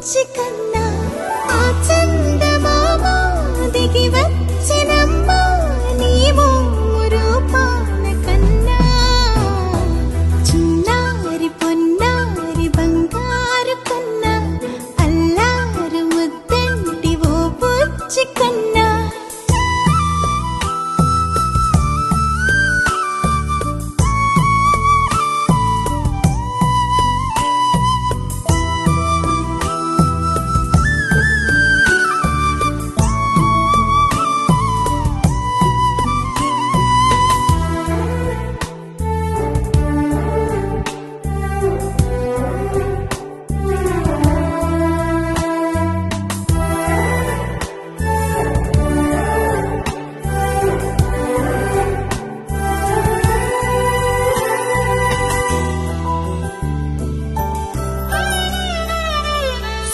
బుచ్చి కన్నా ఆ చందమామ దిగి వచ్చినమ్మా నీవు రూపాల కన్నా చిన్నారి పొన్నారి బంగారు కన్నా అల్లారు ముద్దంటి ఓ బుచ్చి కన్నా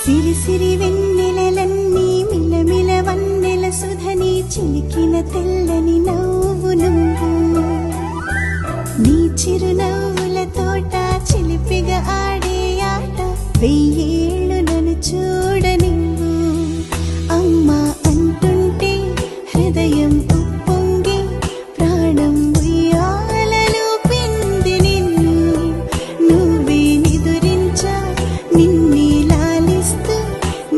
సిరి సిరి వెన్నెలలన్నీ మిలమిల వన్నెల సుధని చిలికిన తెల్లని నవ్వు నువ్వు నీ చిరునవ్వుల తోట చిలిపిగా ఆడే ఆట వెయ్యేళ్ళు నన్ను చూడ నువ్వు అమ్మా అంటుంటే హృదయం ఉప్పొంగి ప్రాణం ఉయ్యాలలో పిండి నిన్ను నువ్వే నిదురించా నిన్నే లాలిస్తూ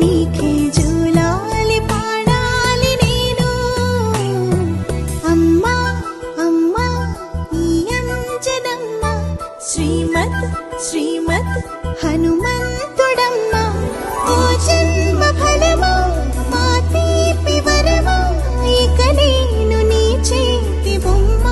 నీకే జూలాలి పాడాలి నేను అమ్మా అమ్మా ఈ అంజనమ్మ శ్రీమత్ శ్రీమత్ హనుమంతుడమ్మ ఓ జన్మ ఫలమా మా తీపి వరమా ఇక నేను నీ చేతి బొమ్మ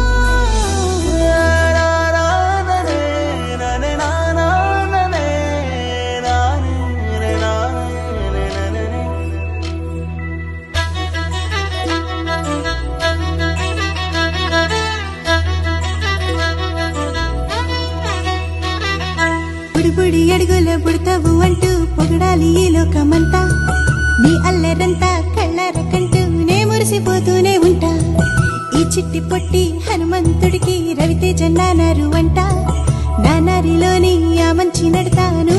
బుడిబుడి అడుగుల బుడతావు అంటూ పొగడాలి ఈ లోకమంతా నీ అల్లరంతా కళ్ళారకంటూ నే మురిసిపోతూనే ఉంటా ఈ చిట్టి పొట్టి హనుమంతుడికి రవితేజ నానారు అంట నానారిలోని ఆ మంచి నడతాను